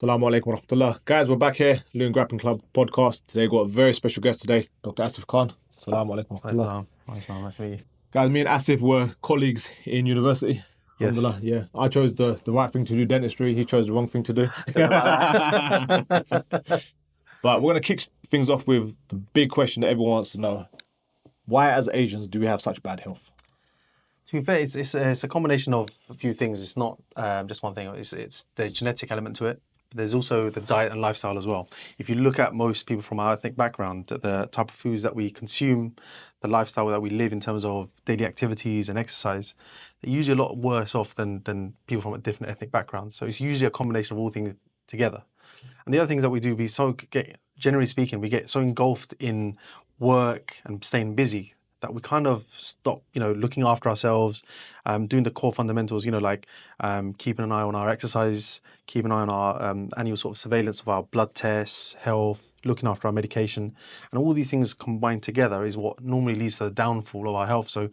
Assalamu alaikum warahmatullah. Guys, we're back here, Luton Grappling Club podcast. Today got a very special guest today, Dr Asif Khan. Assalamu alaikum warahmatullah. Nice to meet you. Guys, me and Asif were colleagues in university. Yes. Alhamdulillah, yeah. I chose the right thing to do, dentistry. He chose the wrong thing to do. But we're going to kick things off with the big question that everyone wants to know. Why, as Asians, do we have such bad health? To be fair, it's a combination of a few things. It's not just one thing. It's the genetic element to it. There's also the diet and lifestyle as well. If you look at most people from our ethnic background, the type of foods that we consume, the lifestyle that we live in terms of daily activities and exercise, they're usually a lot worse off than people from a different ethnic background. So it's usually a combination of all things together. And the other things that we do, generally speaking, we get so engulfed in work and staying busy that we kind of stop, looking after ourselves, doing the core fundamentals, like keeping an eye on our exercise, keeping an eye on our annual sort of surveillance of our blood tests, health, looking after our medication. And all these things combined together is what normally leads to the downfall of our health. So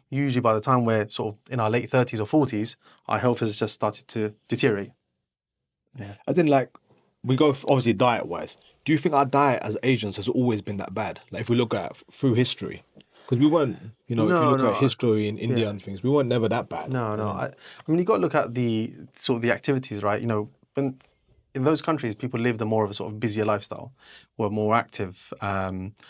usually by the time we're sort of in our late 30s or 40s, our health has just started to deteriorate. Yeah. As in, we go obviously diet-wise. Do you think our diet as Asians has always been that bad? Like if we look at through history, because we weren't, if you look at history in India and things, we weren't never that bad. No. I mean, you got to look at the sort of the activities, right? When in those countries, people lived a more of a sort of busier lifestyle, were more active,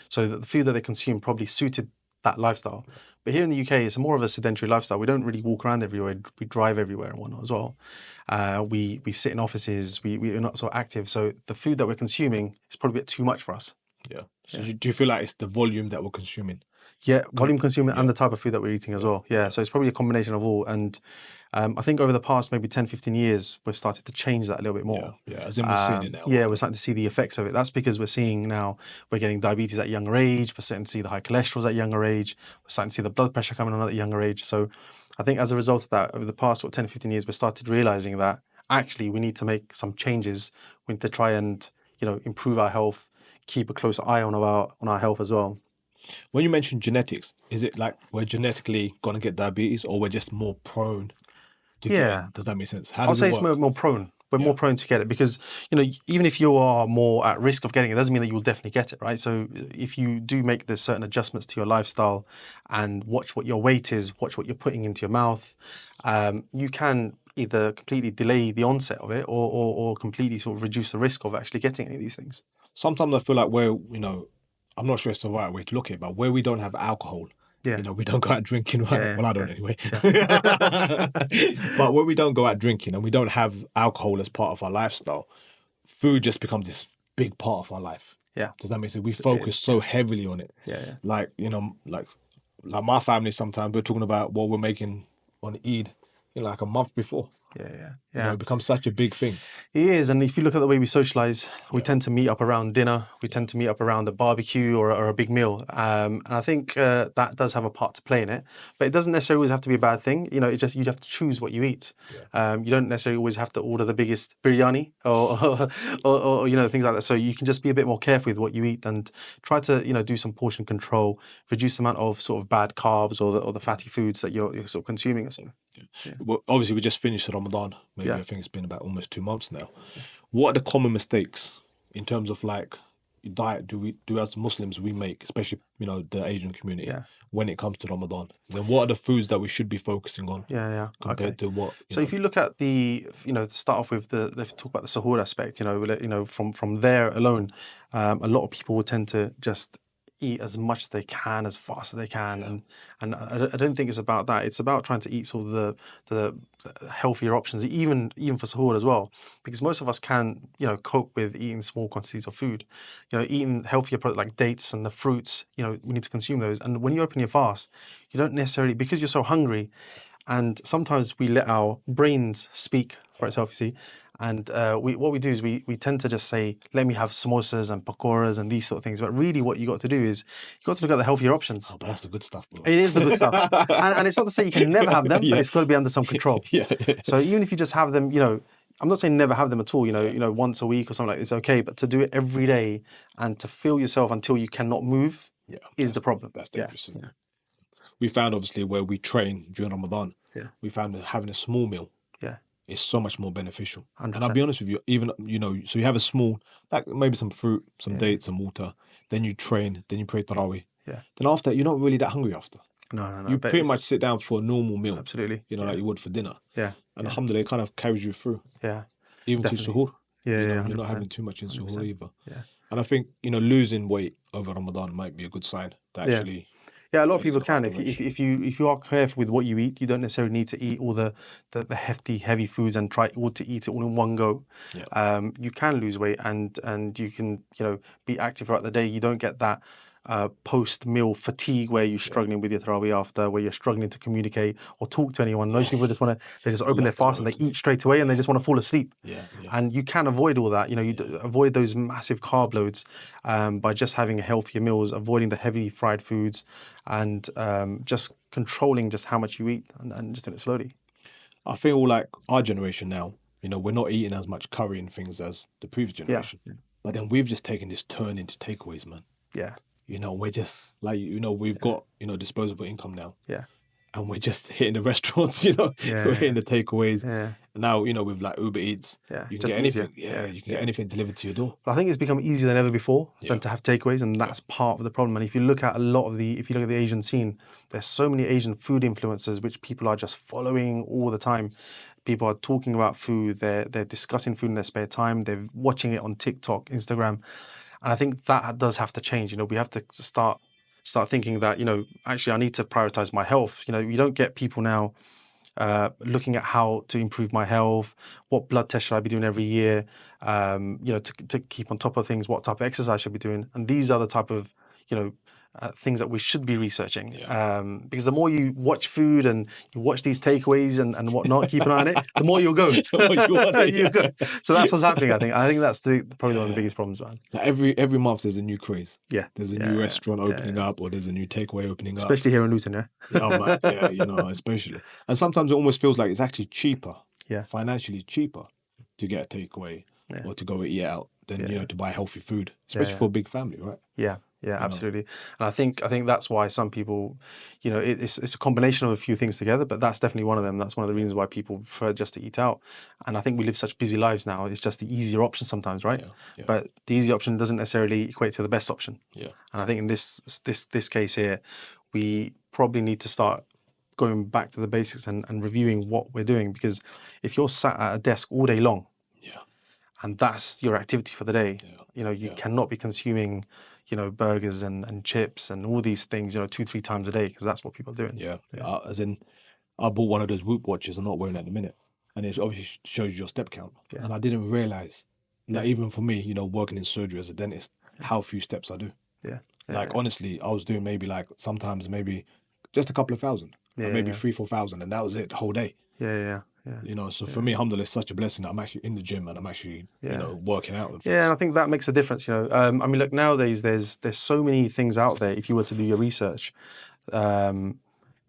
so that the food that they consume probably suited that lifestyle. But here in the UK, it's more of a sedentary lifestyle. We don't really walk around everywhere. We drive everywhere and whatnot as well. We sit in offices. We're not so active. So the food that we're consuming is probably a bit too much for us. Yeah. So do you feel like it's the volume that we're consuming? Yeah, volume consuming and the type of food that we're eating as well. Yeah, so it's probably a combination of all. And I think over the past maybe 10, 15 years, we've started to change that a little bit more. Yeah, as in we're seeing it now. Yeah, we're starting to see the effects of it. That's because we're seeing now, we're getting diabetes at a younger age. We're starting to see the high cholesterol at a younger age. We're starting to see the blood pressure coming on at a younger age. So I think as a result of that, over the past 10, 15 years, we started realizing that actually we need to make some changes. We need to try and, improve our health, keep a close eye on our health as well. When you mention genetics, is it like we're genetically going to get diabetes or we're just more prone to get it? Does that make sense? I'll say it's more prone. We're more prone to get it because, even if you are more at risk of getting it, doesn't mean that you will definitely get it, right? So if you do make the certain adjustments to your lifestyle and watch what your weight is, watch what you're putting into your mouth, you can either completely delay the onset of it or completely sort of reduce the risk of actually getting any of these things. Sometimes I feel like we're, I'm not sure it's the right way to look at it, but where we don't have alcohol, we don't go out drinking, right? Yeah, well, I don't anyway. Yeah. But where we don't go out drinking and we don't have alcohol as part of our lifestyle, food just becomes this big part of our life. Yeah. Does that make sense? We focus so heavily on it. Yeah. Like my family, sometimes we're talking about what we're making on Eid, like a month before. Yeah. It becomes such a big thing. It is, and if you look at the way we socialize, we tend to meet up around dinner. We tend to meet up around a barbecue or a big meal, and I think that does have a part to play in it. But it doesn't necessarily always have to be a bad thing. You have to choose what you eat. You don't necessarily always have to order the biggest biryani or things like that. So you can just be a bit more careful with what you eat and try to do some portion control, reduce the amount of sort of bad carbs or the fatty foods that you're sort of consuming or something. Yeah. Well, obviously, we just finished Ramadan. Maybe I think it's been about almost 2 months now. What are the common mistakes in terms of diet do as Muslims we make, especially the Asian community, when it comes to Ramadan? Then what are the foods that we should be focusing on? Compared to what? So if you look at to start off with let's talk about the sahur aspect. From there alone, a lot of people will tend to just eat as much as they can, as fast as they can, and I don't think it's about that. It's about trying to eat sort of the healthier options, even for sahur as well, because most of us can cope with eating small quantities of food. Eating healthier products like dates and the fruits. We need to consume those. And when you open your fast, you don't necessarily, because you're so hungry, and sometimes we let our brains speak for itself. You see. And what we do is we tend to just say, let me have samosas and pakoras and these sort of things. But really what you got to do is you got to look at the healthier options. Oh, but that's the good stuff, bro. It is the good stuff. and it's not to say you can never have them, but it's got to be under some control. So even if you just have them, I'm not saying never have them at all, once a week or something like that, it's okay. But to do it every day and to fill yourself until you cannot move is the problem. That's dangerous. Yeah. We found, obviously, where we train during Ramadan, we found that having a small meal is so much more beneficial. 100%. And I'll be honest with you, even, so you have a small, like maybe some fruit, some dates, some water, then you train, then you pray tarawih. Yeah. Then after, you're not really that hungry after. No. You pretty much sit down for a normal meal. Absolutely. Like you would for dinner. Yeah. And alhamdulillah, it kind of carries you through. Yeah. Even Definitely. to suhoor. Yeah, You're not 100%. having too much in suhoor either. Yeah. And I think, losing weight over Ramadan might be a good sign that actually... Yeah, a lot of people can. If you are careful with what you eat, you don't necessarily need to eat all the hefty, heavy foods and try to eat it all in one go. Yeah. You can lose weight and you can be active throughout the day. You don't get that post-meal fatigue where you're struggling with your tarawih after, where you're struggling to communicate or talk to anyone. Most people just they just open their fast and they eat straight away and they just want to fall asleep. Yeah. And you can avoid all that. You avoid those massive carb loads by just having healthier meals, avoiding the heavy fried foods, and just controlling just how much you eat and just doing it slowly. I feel like our generation now, we're not eating as much curry and things as the previous generation. Yeah. But then we've just taken this turn into takeaways, man. Yeah. We're just like, we've got, disposable income now. Yeah. And we're just hitting the restaurants, we're hitting the takeaways. Yeah. And now, with like Uber Eats, you can get anything. You can get anything delivered to your door. But I think it's become easier than ever before than to have takeaways, and that's part of the problem. And if you look at the Asian scene, there's so many Asian food influencers which people are just following all the time. People are talking about food, they're discussing food in their spare time, they're watching it on TikTok, Instagram. And I think that does have to change. We have to start thinking that, actually I need to prioritize my health. You don't get people now looking at how to improve my health, what blood test should I be doing every year, to keep on top of things, what type of exercise I should be doing. And these are the type of, things that we should be researching. Because the more you watch food and you watch these takeaways and whatnot, keep an eye on it, the more you'll go. You'll go. So that's what's happening, I think. I think that's probably one of the biggest problems, man. Like every month there's a new craze. Yeah. There's a new restaurant opening up, or there's a new takeaway opening up. Especially here in Luton, yeah? Oh, man. Yeah, especially. And sometimes it almost feels like it's actually cheaper, financially cheaper, to get a takeaway or to go eat out than, to buy healthy food, especially for a big family, right? Yeah, absolutely. And I think that's why some people, it's a combination of a few things together, but that's definitely one of them. That's one of the reasons why people prefer just to eat out. And I think we live such busy lives now. It's just the easier option sometimes, right? Yeah. But the easy option doesn't necessarily equate to the best option. Yeah. And I think in this case here, we probably need to start going back to the basics and reviewing what we're doing, because if you're sat at a desk all day long, and that's your activity for the day, you cannot be consuming burgers and chips and all these things, 2-3 times a day, because that's what people are doing. Yeah. As in, I bought one of those Whoop watches. I'm not wearing it at the minute, and it obviously shows your step count. And I didn't realize, even for me, working in surgery as a dentist, how few steps I do. Honestly, I was doing maybe sometimes just a couple of thousand, maybe 3,000-4,000, and that was it the whole day. So for me, alhamdulillah, it's such a blessing that I'm actually in the gym and I'm actually, working out. And I think that makes a difference, look, nowadays there's so many things out there. If you were to do your research, ways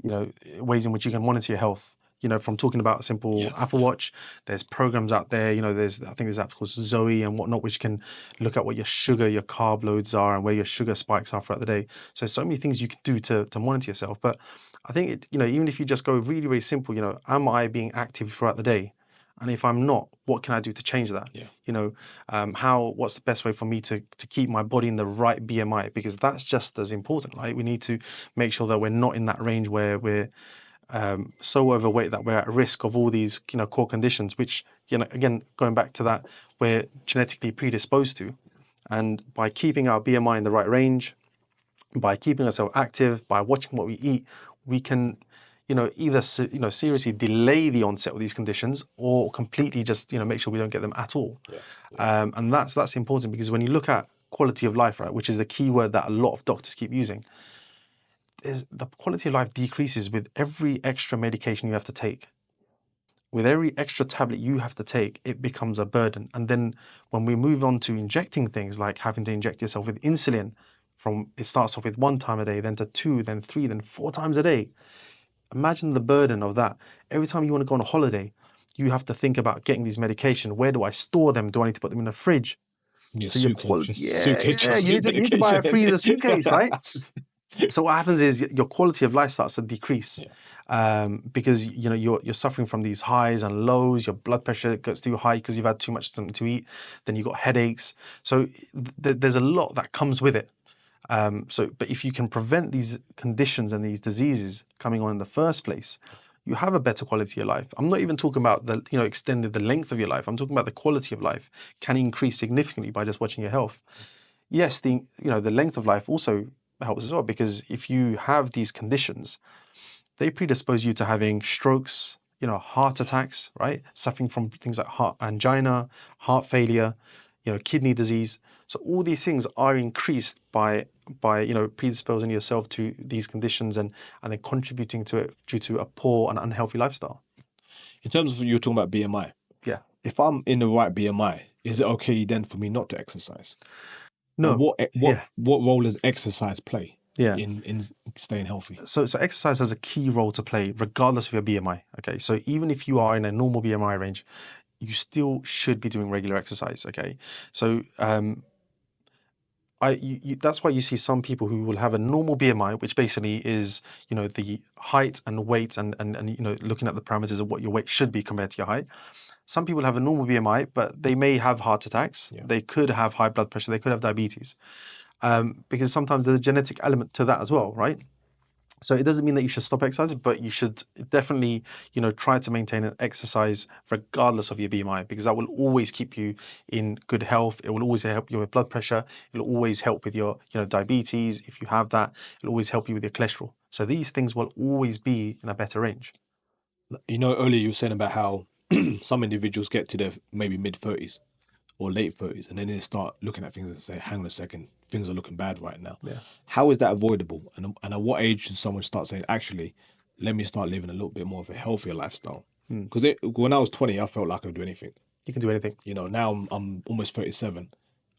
in which you can monitor your health, from talking about a simple Apple Watch, there's programs out there, I think there's apps called Zoe and whatnot, which can look at what your sugar, your carb loads are and where your sugar spikes are throughout the day. So there's so many things you can do to monitor yourself. But I think, even if you just go really, really simple, am I being active throughout the day? And if I'm not, what can I do to change that? What's the best way for me to keep my body in the right BMI? Because that's just as important, right? We need to make sure that we're not in that range where we're so overweight that we're at risk of all these, core conditions, which, again, going back to that, we're genetically predisposed to. And by keeping our BMI in the right range, by keeping ourselves active, by watching what we eat, we can, either, seriously delay the onset of these conditions or completely just, make sure we don't get them at all. And that's important, because when you look at quality of life, right, which is the key word that a lot of doctors keep using, the quality of life decreases with every extra medication you have to take. With every extra tablet you have to take, it becomes a burden. And then when we move on to injecting things, like having to inject yourself with insulin, it starts off with 1 time a day, then to 2, then 3, then 4 times a day. Imagine the burden of that. Every time you want to go on a holiday, you have to think about getting these medication. Where do I store them? Do I need to put them in a fridge? So you need to buy a freezer suitcase, right? So what happens is your quality of life starts to decrease, because you're suffering from these highs and lows. Your blood pressure gets too high because you've had too much something to eat. Then you've got headaches. So there's a lot that comes with it. But if you can prevent these conditions and these diseases coming on in the first place, you have a better quality of life. I'm not even talking about extended the length of your life. I'm talking about the quality of life can increase significantly by just watching your health. Yes, the length of life also helps as well, because if you have these conditions, they predispose you to having strokes, heart attacks, right? Suffering from things like heart angina, heart failure, kidney disease. So all these things are increased by predisposing yourself to these conditions and then contributing to it due to a poor and unhealthy lifestyle. In terms of you were talking about BMI, Yeah. if I'm in the right BMI, is it okay then for me not to exercise? No. And what role does exercise play in staying healthy? So exercise has a key role to play regardless of your BMI. Okay. So even if you are in a normal BMI range, you still should be doing regular exercise. Okay. So that's why you see some people who will have a normal BMI, which basically is the height and weight and looking at the parameters of what your weight should be compared to your height. Some people have a normal BMI, but they may have heart attacks. They could have high blood pressure. They could have diabetes, because sometimes there's a genetic element to that as well, right? So it doesn't mean that you should stop exercising, but you should definitely, try to maintain an exercise regardless of your BMI, because that will always keep you in good health. It will always help you with blood pressure. It'll always help with your, diabetes. If you have that, it'll always help you with your cholesterol. So these things will always be in a better range. Earlier you were saying about how some individuals get to their maybe mid-30s or late 30s, and then they start looking at things and say, hang on a second, things are looking bad right now. Yeah. How is that avoidable? And at what age should someone start saying, actually, let me start living a little bit more of a healthier lifestyle? Because when I was 20, I felt like I could do anything. You can do anything. Now I'm almost 37.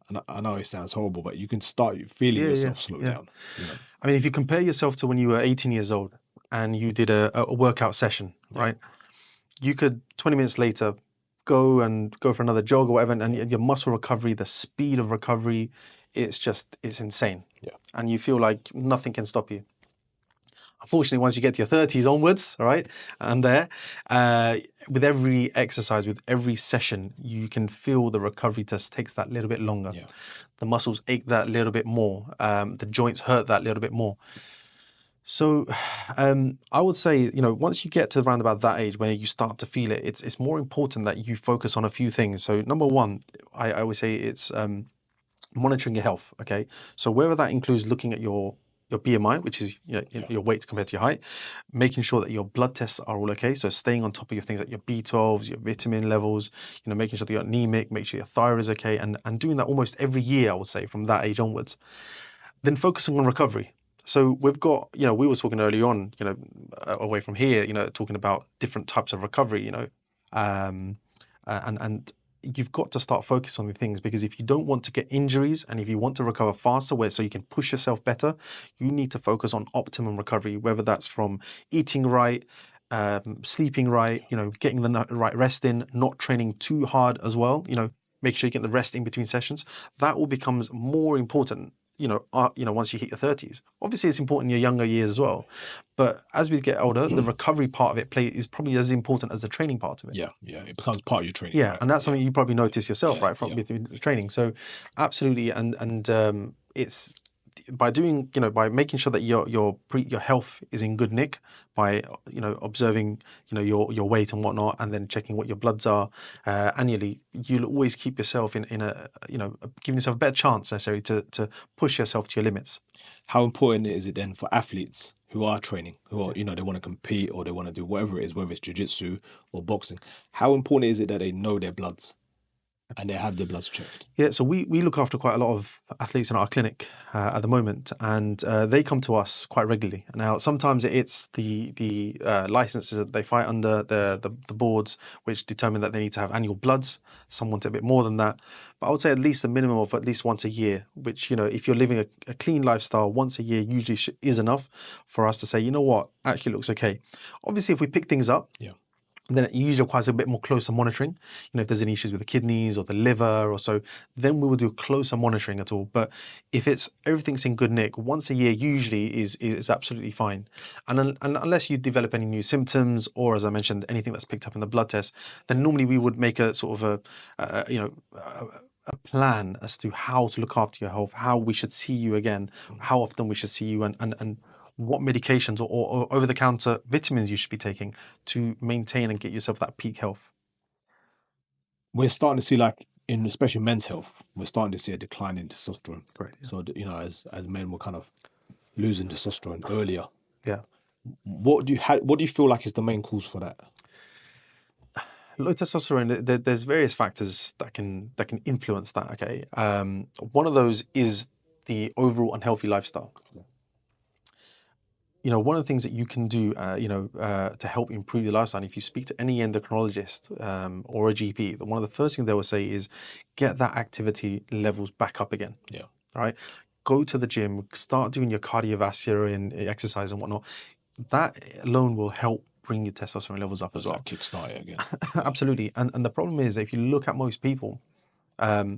And I know it sounds horrible, but you can start feeling yourself slow down. I mean, if you compare yourself to when you were 18 years old and you did a workout session, right? You could 20 minutes later go for another jog or whatever, and your muscle recovery, the speed of recovery, it's insane. Yeah. And you feel like nothing can stop you. Unfortunately, once you get to your 30s onwards, all right, and with every exercise, with every session, you can feel the recovery just takes that little bit longer. Yeah. The muscles ache that little bit more. The joints hurt that little bit more. So I would say, once you get to around about that age where you start to feel it, it's more important that you focus on a few things. So number one, I always say it's monitoring your health. Okay. So whether that includes looking at your BMI, which is your weight compared to your height, making sure that your blood tests are all okay. So staying on top of your things like your B12s, your vitamin levels, making sure that you're anemic, make sure your thyroid is okay, and doing that almost every year, I would say, from that age onwards. Then focusing on recovery. So we've got, we were talking early on, away from here, talking about different types of recovery, and you've got to start focusing on the things, because if you don't want to get injuries and if you want to recover faster, so you can push yourself better, you need to focus on optimum recovery, whether that's from eating right, sleeping right, getting the right rest in, not training too hard as well, make sure you get the rest in between sessions. That all becomes more important once you hit your 30s. Obviously, it's important in your younger years as well. But as we get older, the recovery part of it is probably as important as the training part of it. Yeah. It becomes part of your training. Yeah, right? and that's something you probably notice yourself, right, from training. So absolutely, and it's by doing, by making sure that your health is in good nick, by observing your weight and whatnot, and then checking what your bloods are annually, you'll always keep yourself in a giving yourself a better chance necessarily to push yourself to your limits. How important is it then for athletes who are training, who are, they want to compete or they want to do whatever it is, whether it's jiu-jitsu or boxing, how important is it that they know their bloods and they have their bloods checked? Yeah, so we look after quite a lot of athletes in our clinic at the moment, and they come to us quite regularly. Now, sometimes it's the licenses that they fight under, the boards, which determine that they need to have annual bloods. Some want a bit more than that, but I would say at least a minimum of at least once a year, which, if you're living a clean lifestyle, once a year usually is enough for us to say, actually looks okay. Obviously, if we pick things up, then it usually requires a bit more closer monitoring. If there's any issues with the kidneys or the liver or so, then we will do closer monitoring at all. But if everything's in good nick, once a year usually is absolutely fine. And unless you develop any new symptoms, or as I mentioned, anything that's picked up in the blood test, then normally we would make a sort of a plan as to how to look after your health, how we should see you again, how often we should see you, and what medications or over-the-counter vitamins you should be taking to maintain and get yourself that peak health. We're starting to see, like, in especially men's health, we're starting to see a decline in testosterone. Correct. Yeah. So, as men, we're kind of losing testosterone earlier. Yeah. What do you feel like is the main cause for that? Low testosterone, there's various factors that can influence that. Okay, one of those is the overall unhealthy lifestyle. One of the things that you can do, to help improve your lifestyle, if you speak to any endocrinologist or a GP, one of the first things they will say is get that activity levels back up again. Yeah. Right. Go to the gym, start doing your cardiovascular and exercise and whatnot. That alone will help bring your testosterone levels up as well. Kickstart it again. Absolutely. And the problem is, if you look at most people, they're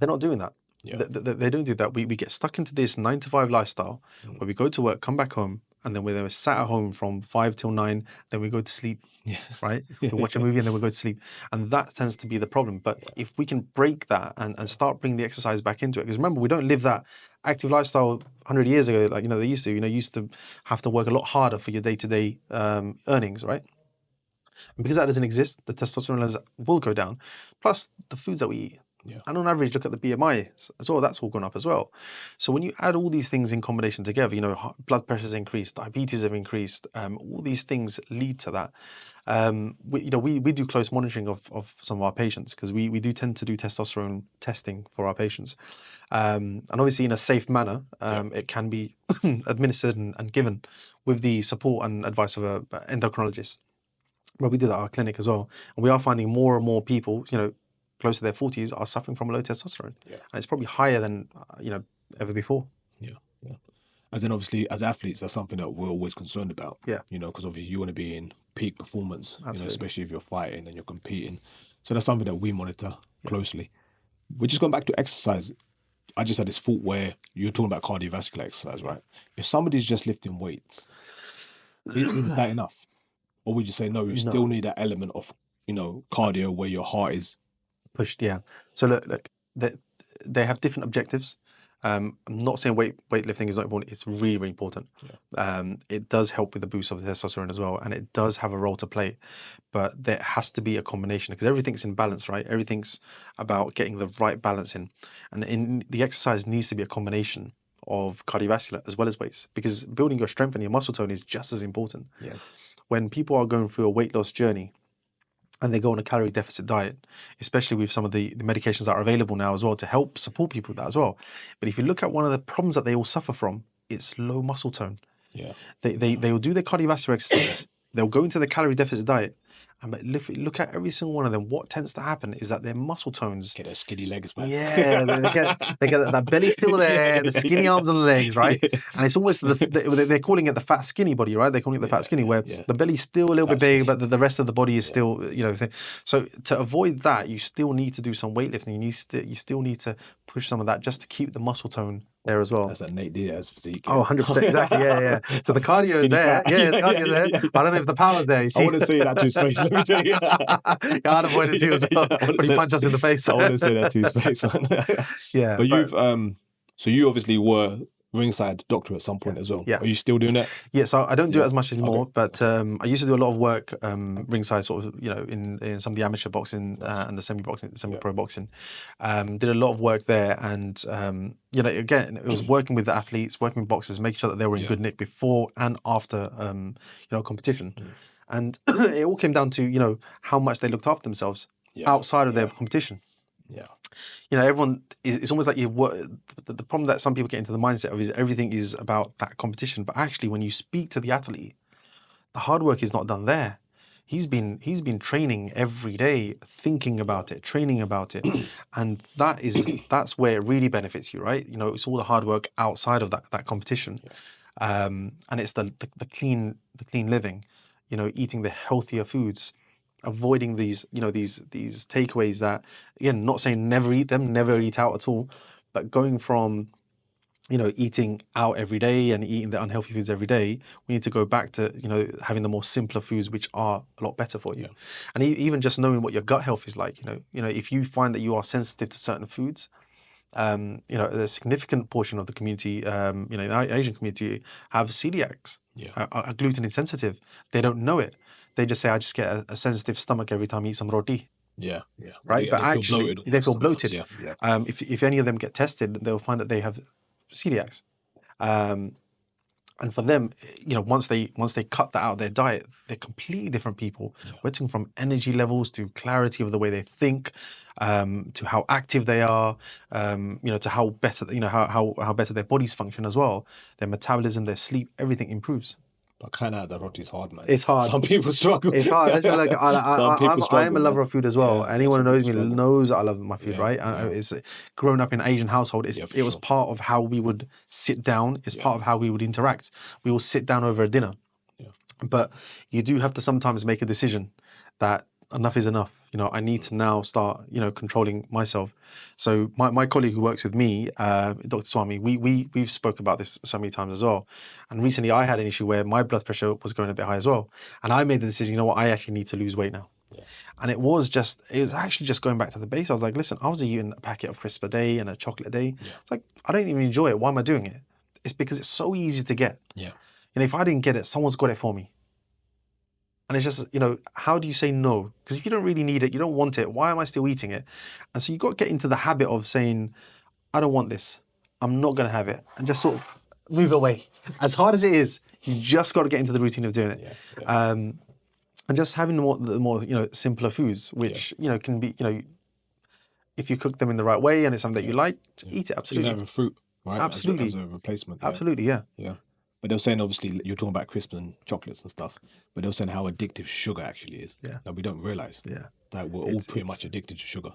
not doing that. Yeah. They don't do that. We get stuck into this 9 to 5 lifestyle where we go to work, come back home, and then we're sat at home from 5 till 9, then we go to sleep. Yeah. Right? We watch a movie and then we go to sleep. And that tends to be the problem. But if we can break that and start bringing the exercise back into it, because remember, we don't live that active lifestyle 100 years ago like they used to. You used to have to work a lot harder for your day-to-day earnings, right? And because that doesn't exist, the testosterone levels will go down. Plus the foods that we eat. Yeah. And on average, look at the BMI as well. That's all gone up as well. So when you add all these things in combination together, blood pressure's increased, diabetes have increased. All these things lead to that. We do close monitoring of some of our patients because we do tend to do testosterone testing for our patients. And obviously in a safe manner, it can be administered and given with the support and advice of an endocrinologist. But we do that at our clinic as well. And we are finding more and more people, close to their 40s, are suffering from low testosterone. Yeah. And it's probably higher than, ever before. Yeah. Yeah. As in, obviously, as athletes, that's something that we're always concerned about. Yeah. Because obviously you want to be in peak performance, Absolutely. especially if you're fighting and you're competing. So that's something that we monitor closely. We're just going back to exercise. I just had this thought where you're talking about cardiovascular exercise, right? If somebody's just lifting weights, is that enough? Or would you say, no, you still need that element of, cardio where your heart is pushed? Yeah. So look, they have different objectives. I'm not saying weightlifting is not important. It's really, really important. Yeah. It does help with the boost of the testosterone as well, and it does have a role to play. But there has to be a combination because everything's in balance, right? Everything's about getting the right balance in, and in the exercise needs to be a combination of cardiovascular as well as weights, because building your strength and your muscle tone is just as important. Yeah. When people are going through a weight loss journey and they go on a calorie deficit diet, especially with some of the medications that are available now as well to help support people with that as well. But if you look at one of the problems that they all suffer from, it's low muscle tone. Yeah. They will do their cardiovascular exercise. They'll go into the calorie deficit diet. And but look at every single one of them. What tends to happen is that their muscle tones get those skinny legs, man. Yeah, they get that belly still there, the skinny arms and legs, right? Yeah. And it's almost they're calling it the fat skinny body, right? They're calling it the fat skinny, where the belly's still a little bit big, but the rest of the body is still, So to avoid that, you still need to do some weightlifting. You still need to push some of that just to keep the muscle tone there as well. That's that Nate Diaz physique. Oh, 100%, exactly, yeah. So the cardio is there. Yeah, the cardio is there. I don't know if the power's there, you see. I want to say that to his face, let me tell you. I'd avoid it too as well. But he punch us in the face. I want to say that to his face, man. Yeah. But you've, so you obviously were ringside doctor at some point as well. Yeah. Are you still doing that? Yeah, so I don't do it as much anymore, but I used to do a lot of work ringside, sort of, in some of the amateur boxing and the semi-pro boxing. Did a lot of work there, and again, it was working with the athletes, working with boxers, making sure that they were in good nick before and after competition. And it all came down to how much they looked after themselves outside of their competition. Yeah. Everyone it's almost like the problem that some people get into the mindset of is everything is about that competition. But actually, when you speak to the athlete, the hard work is not done there. He's been training every day, thinking about it, training about it, and that's where it really benefits you, right? It's all the hard work outside of that competition, and it's the clean living. eating the healthier foods, avoiding these takeaways that, again, not saying never eat them, never eat out at all, but going from eating out every day and eating the unhealthy foods every day, we need to go back to, having the more simpler foods, which are a lot better for you. And even just knowing what your gut health is like, if you find that you are sensitive to certain foods, a significant portion of the community, the Asian community, have celiacs, are gluten insensitive. They don't know it. They just say, I just get a sensitive stomach every time I eat some roti. Right? But actually, they feel bloated. If any of them get tested, they'll find that they have celiacs. And for them, once they cut that out of their diet, they're completely different people. We're talking from energy levels to clarity of the way they think, to how active they are, to how better, how better their bodies function as well. Their metabolism, their sleep, everything improves. But kind of the roti is hard, man. It's hard. Some people struggle. It's hard. It's like I am a lover of food as well. Anyone who knows me knows that I love my food, right? It's grown up in an Asian household. It was part of how we would sit down. It's part of how we would interact. We will sit down over a dinner. But you do have to sometimes make a decision that enough is enough. I need to now start, controlling myself. So my colleague who works with me, Dr. Swami, we've spoke about this so many times as well. And recently I had an issue where my blood pressure was going a bit high as well. And I made the decision, I actually need to lose weight now. And it was actually just going back to the base. I was like, listen, I was eating a packet of crisps a day and a chocolate a day. It's like, I don't even enjoy it. Why am I doing it? It's because it's so easy to get. If I didn't get it, someone's got it for me. And it's just, how do you say no? Because if you don't really need it, you don't want it, why am I still eating it? And so you got to get into the habit of saying, I don't want this. I'm not going to have it. And just sort of move away. As hard as it is, you just got to get into the routine of doing it. And just having the more simpler foods, which, can be, if you cook them in the right way and it's something that you like, eat it, absolutely. Even having fruit, right? Absolutely. As a replacement. Absolutely, yeah. But they were saying, obviously, you're talking about crisps and chocolates and stuff, but they were saying how addictive sugar actually is. That we don't realize. That we're all pretty much addicted to sugar.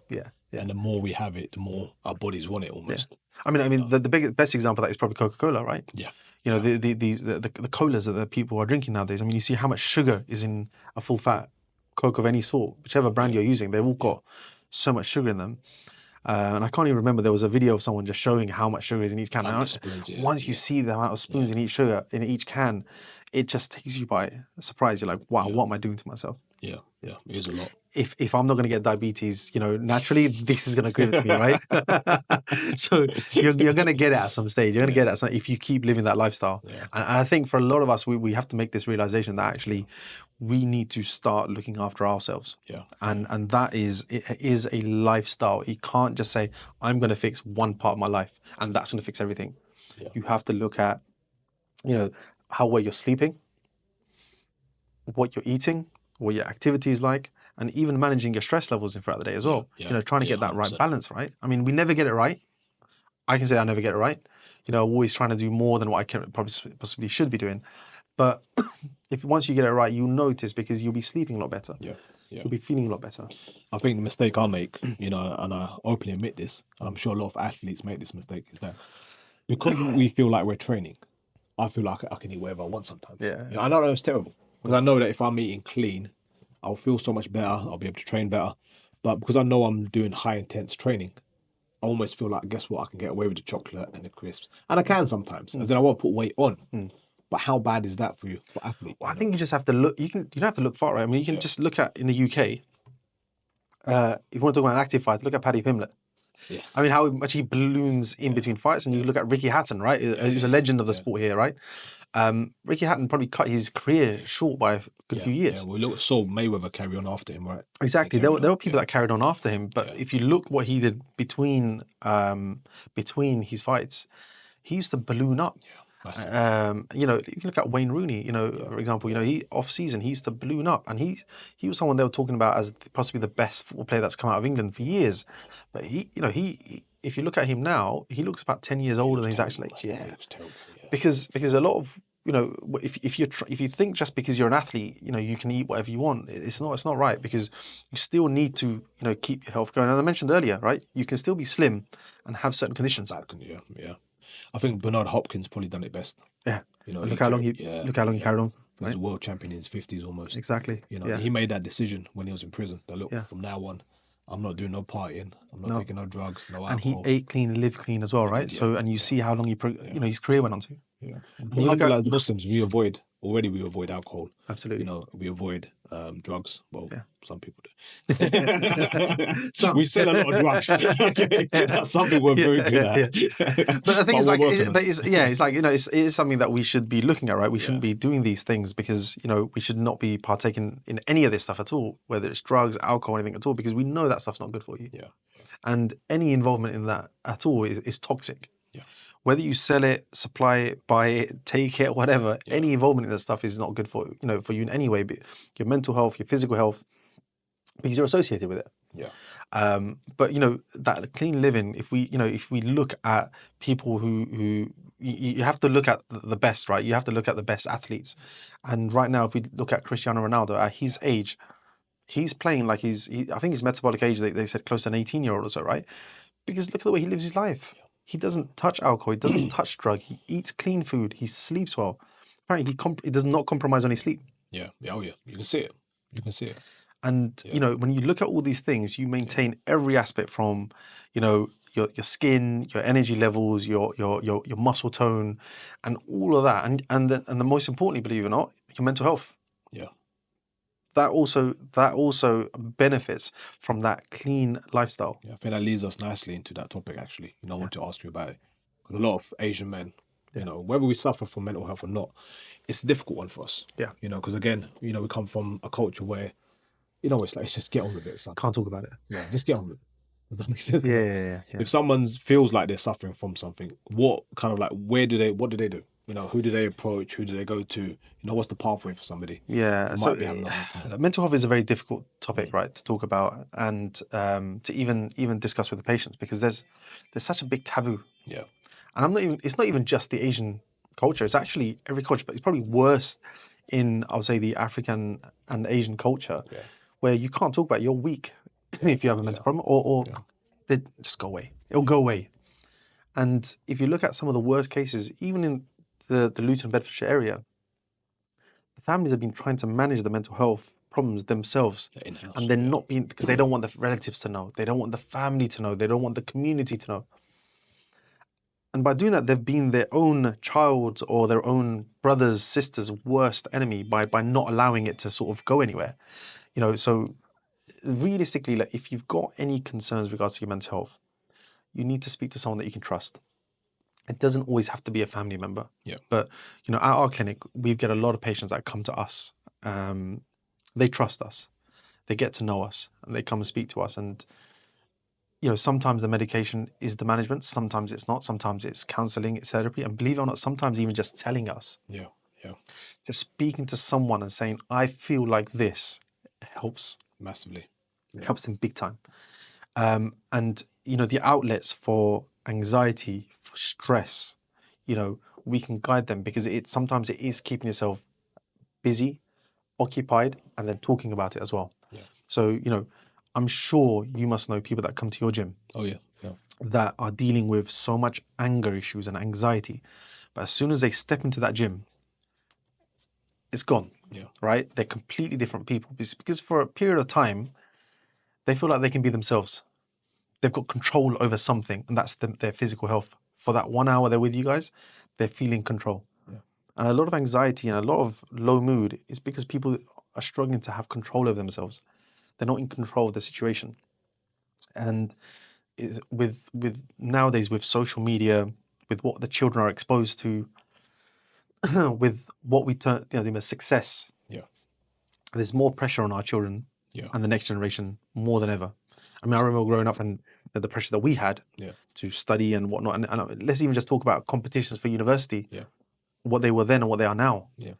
And the more we have it, the more our bodies want it almost. I mean, the best example of that is probably Coca-Cola, right? The colas that the people are drinking nowadays. I mean, you see how much sugar is in a full-fat Coke of any sort, whichever brand you're using. They've all got so much sugar in them. And I can't even remember, there was a video of someone just showing how much sugar is in each can. Once you see the amount of spoons in each can, it just takes you by surprise. You're like, wow, what am I doing to myself? It is a lot. If I'm not going to get diabetes, naturally, this is going to give it to me, right? So you're going to get it at some stage. You're going to get it at some, if you keep living that lifestyle. And I think for a lot of us, we have to make this realization that actually we need to start looking after ourselves. And that is a lifestyle. You can't just say, I'm going to fix one part of my life and that's going to fix everything. You have to look at, how well you're sleeping, what you're eating, what your activity is like, and even managing your stress levels throughout the day as well. Trying to get that right balance, right? I mean, we never get it right. I can say I never get it right. I'm always trying to do more than what I can possibly should be doing. But once you get it right, you'll notice because you'll be sleeping a lot better. You'll be feeling a lot better. I think the mistake I make, and I openly admit this, and I'm sure a lot of athletes make this mistake, is that because we feel like we're training, I feel like I can eat whatever I want sometimes. I know it's terrible. Because I know that if I'm eating clean, I'll feel so much better. I'll be able to train better. But because I know I'm doing high intense training, I almost feel like, guess what? I can get away with the chocolate and the crisps. And I can sometimes, as in I won't put weight on. But how bad is that for you, for athletes? Well, I think you just have to look. You don't have to look far, right? I mean, you can just look at in the UK. If you want to talk about an active fight, look at Paddy Pimblett. I mean, how much he balloons in between fights, and you look at Ricky Hatton, right? Who's a legend of the sport here, right? Ricky Hatton probably cut his career short by a good few years. We saw Mayweather carry on after him, right? Exactly. There were people that carried on after him, but if you look what he did between his fights, he used to balloon up. If you look at Wayne Rooney, for example, he off season he used to balloon up, and he was someone they were talking about as possibly the best football player that's come out of England for years. But he if you look at him now, he looks about 10 years older than he's actually. Because a lot of if you think just because you're an athlete, you can eat whatever you want, it's not right, because you still need to keep your health going. And I mentioned earlier, right, you can still be slim and have certain conditions. I think Bernard Hopkins probably done it best. Look how long he carried on. He was a world champion in his 50s almost. Exactly. You know, Yeah. he made that decision when he was in prison. That look, Yeah. from now on, I'm not doing no partying. I'm not No. taking no drugs, no alcohol. And he ate clean, lived clean as well, right? did, yeah. So, and you see how long his career went on to. Yeah. And you look at Alhamdulillah, as Muslims, we avoid alcohol. absolutely. You know, we avoid drugs. Well, Yeah. some people do. We sell a lot of drugs. Okay. That's something we're very good at. But the thing is, we're like, working on it. it's like, you know, it is something that we should be looking at, right? We shouldn't be doing these things because, you know, we should not be partaking in any of this stuff at all, whether it's drugs, alcohol, anything at all, because we know that stuff's not good for you. Yeah. And any involvement in that at all is toxic. Yeah. Whether you sell it, supply it, buy it, take it, whatever, any involvement in that stuff is not good for, you know, for you in any way, but your mental health, your physical health, because you're associated with it. Yeah. But you know, that clean living, if we look at people who you have to look at the best, right? You have to look at the best athletes. And right now, if we look at Cristiano Ronaldo at his age, he's playing like I think his metabolic age, they said close to an 18-year-old or so, right? Because look at the way he lives his life. He doesn't touch alcohol. He doesn't touch drug. He eats clean food. He sleeps well. Apparently, he does not compromise on his sleep. Yeah. Oh, yeah. You can see it. You can see it. And, you know, when you look at all these things, you maintain every aspect from, you know, your skin, your energy levels, your muscle tone, and all of that. And the most importantly, believe it or not, your mental health. Yeah. That also benefits from that clean lifestyle. Yeah, I think that leads us nicely into that topic, actually. You know, I want to ask you about it. Because a lot of Asian men, you know, whether we suffer from mental health or not, it's a difficult one for us. Yeah. You know, because again, you know, we come from a culture where, you know, it's like, just get on with it, son. Can't talk about it. Yeah, just get on with it. Does that make sense? Yeah. If someone feels like they're suffering from something, what do they do? You know, who do they approach? Who do they go to? You know, what's the pathway for somebody? Yeah, so mental health is a very difficult topic, right, to talk about and to even discuss with the patients because there's such a big taboo. Yeah, and it's not even just the Asian culture; it's actually every culture, but it's probably worse in I would say the African and Asian culture, where you can't talk about it. You're weak if you have a mental problem, or they just go away. It'll go away. And if you look at some of the worst cases, even in the Luton, Bedfordshire area, the families have been trying to manage the mental health problems themselves. And they're not being, because they don't want the relatives to know. They don't want the family to know. They don't want the community to know. And by doing that, they've been their own child's or their own brother's, sister's worst enemy by not allowing it to sort of go anywhere. You know, so realistically, like, if you've got any concerns regards to your mental health, you need to speak to someone that you can trust. It doesn't always have to be a family member. Yeah. But, you know, at our clinic, we get a lot of patients that come to us. They trust us. They get to know us and they come and speak to us. And, you know, sometimes the medication is the management. Sometimes it's not. Sometimes it's counseling, it's therapy. And believe it or not, sometimes even just telling us. Yeah. Just speaking to someone and saying, I feel like this helps. Massively. Yeah. Helps them big time. And, you know, the outlets for anxiety, for stress, you know, we can guide them because sometimes it is keeping yourself busy, occupied, and then talking about it as well. Yeah. So, you know, I'm sure you must know people that come to your gym. Oh, yeah. That are dealing with so much anger issues and anxiety. But as soon as they step into that gym, it's gone. Yeah. Right? They're completely different people. Because for a period of time, they feel like they can be themselves. They've got control over something, and that's their physical health. For that 1 hour they're with you guys, they're feeling control. Yeah. And a lot of anxiety and a lot of low mood is because people are struggling to have control over themselves. They're not in control of the situation. And with nowadays, with social media, with what the children are exposed to, with what we term, success. Yeah. There's more pressure on our children and the next generation more than ever. I mean, I remember growing up and the pressure that we had to study and whatnot. And let's even just talk about competitions for university. Yeah. What they were then and what they are now. Yeah.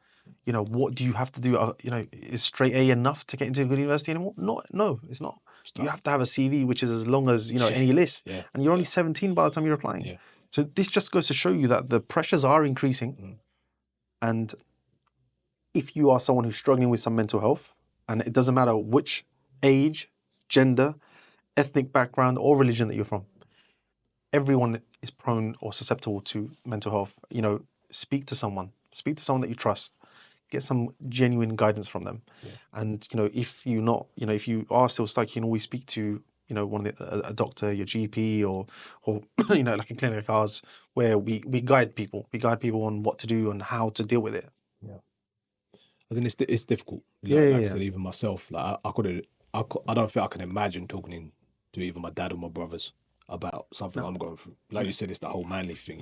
You know, what do you have to do? You know, is straight A enough to get into a good university anymore? No, it's not. You have to have a CV which is as long as, you know, any list. Yeah. And you're only 17 by the time you're applying. Yeah. So this just goes to show you that the pressures are increasing. And if you are someone who's struggling with some mental health, and it doesn't matter which age, gender, ethnic background, or religion that you're from, everyone is prone or susceptible to mental health. You know, speak to someone that you trust. get some genuine guidance from them. And if you are still stuck, you can always speak to one of a doctor, your GP, or like a clinic like ours, where we guide people. We guide people on what to do and how to deal with it. Yeah, I think it's difficult. Yeah. I said, even myself, like I don't think I can imagine talking to either my dad or my brothers about something I'm going through. Like you said, it's the whole manly thing.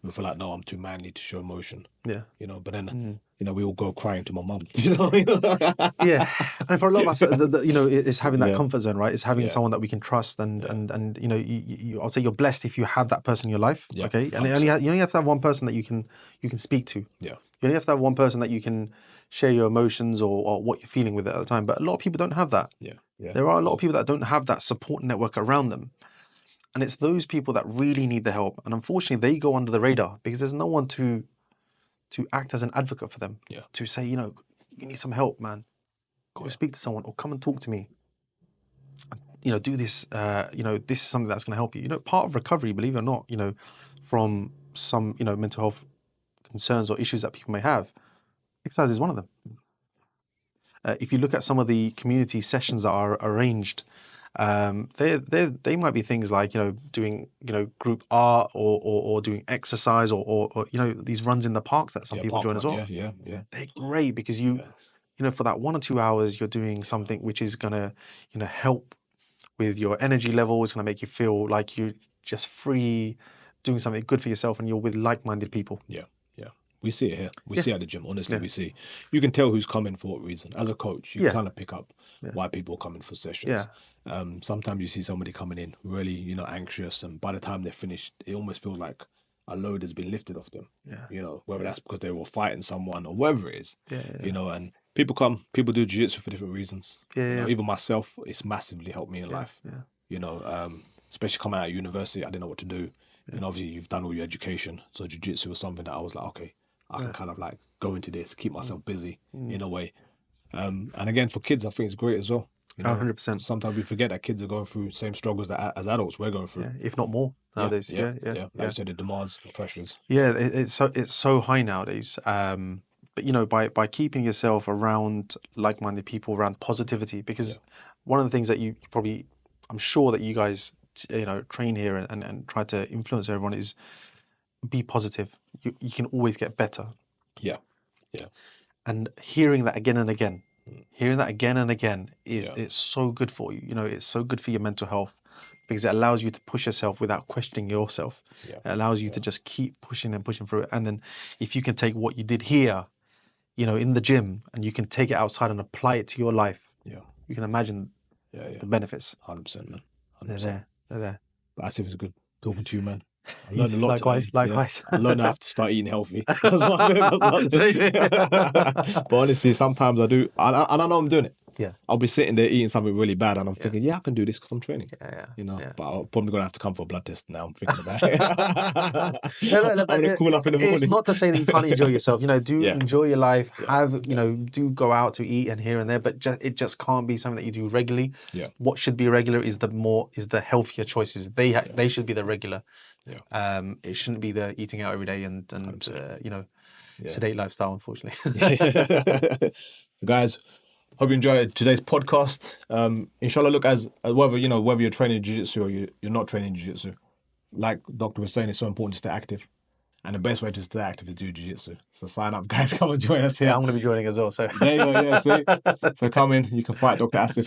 We feel like, no, I'm too manly to show emotion. Yeah. But then we all go crying to my mum. Yeah, and for a lot of us, it's having that comfort zone, right? It's having someone that we can trust, and I'll say you're blessed if you have that person in your life. Yeah, okay, and you only have to have one person that you can speak to. Yeah, you only have to have one person that you can share your emotions or what you're feeling with at the time. But a lot of people don't have that. Yeah. There are a lot of people that don't have that support network around them. And it's those people that really need the help. And unfortunately, they go under the radar because there's no one to act as an advocate for them. Yeah. To say, you need some help, man. Go speak to someone or come and talk to me. Do this. This is something that's going to help you. Part of recovery, believe it or not, from some, mental health concerns or issues that people may have, exercise is one of them. If you look at some of the community sessions that are arranged, they might be things like doing group art or doing exercise or these runs in the parks that some people join as well. Yeah. They're great because for that 1 or 2 hours you're doing something which is gonna help with your energy level. It's gonna make you feel like you're just free, doing something good for yourself, and you're with like-minded people. Yeah. We see it here. We see it at the gym. Honestly, we see. You can tell who's coming for what reason. As a coach, you kind of pick up why people are coming for sessions. Sometimes you see somebody coming in really, anxious, and by the time they're finished, it almost feels like a load has been lifted off them. Whether that's because they were fighting someone or whatever it is. And people do jiu-jitsu for different reasons. Even myself, it's massively helped me in life. Especially coming out of university, I didn't know what to do. And obviously you've done all your education, so jiu-jitsu was something that I was like, okay, I can kind of like go into this, keep myself busy in a way. And again, for kids, I think it's great as well. 100%. Sometimes we forget that kids are going through the same struggles that as adults we're going through. If not more nowadays. Like you said, the demands, the pressures. Yeah, it's so high nowadays. But by keeping yourself around like-minded people, around positivity, because one of the things that you probably, I'm sure that you guys train here and try to influence everyone is be positive. You can always get better. Yeah. And hearing that again and again, it's so good for you. It's so good for your mental health because it allows you to push yourself without questioning yourself. It allows you to just keep pushing and pushing through it. And then if you can take what you did here, in the gym, and you can take it outside and apply it to your life, you can imagine the benefits. 100%, man. 100%. They're there. But Asif, was good talking to you, man. I learned a lot. Likewise. I learned I have to start eating healthy. But honestly, sometimes I do, and I know I'm doing it. I'll be sitting there eating something really bad, and I'm thinking, I can do this because I'm training. But I'm probably gonna have to come for a blood test now. I'm thinking about it. Cool up in the morning. It's not to say that you can't enjoy yourself. Enjoy your life. Do go out to eat and here and there, but it just can't be something that you do regularly. What should be regular is the healthier choices. They should be the regular. It shouldn't be the eating out every day and sedate lifestyle, unfortunately. Guys, hope you enjoyed today's podcast. Inshallah, look, as whether you're training jiu-jitsu or you're not training jiu-jitsu, like Doctor was saying, it's so important to stay active. And the best way to stay active is do jiu-jitsu. So sign up, guys. Come and join us here. I'm going to be joining as well. So there you go. See? So come in. You can fight Dr. Asif.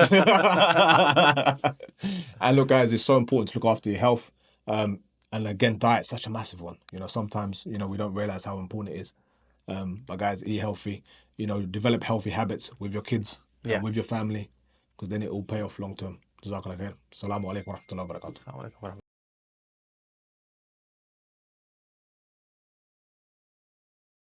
And look, guys, it's so important to look after your health. And again, diet's such a massive one. Sometimes, we don't realize how important it is. But guys, eat healthy. Develop healthy habits with your kids, and with your family, because then it will pay off long term. Jazakallah khair. Assalamu alaikum wa rahmatullahi wa barakatuh.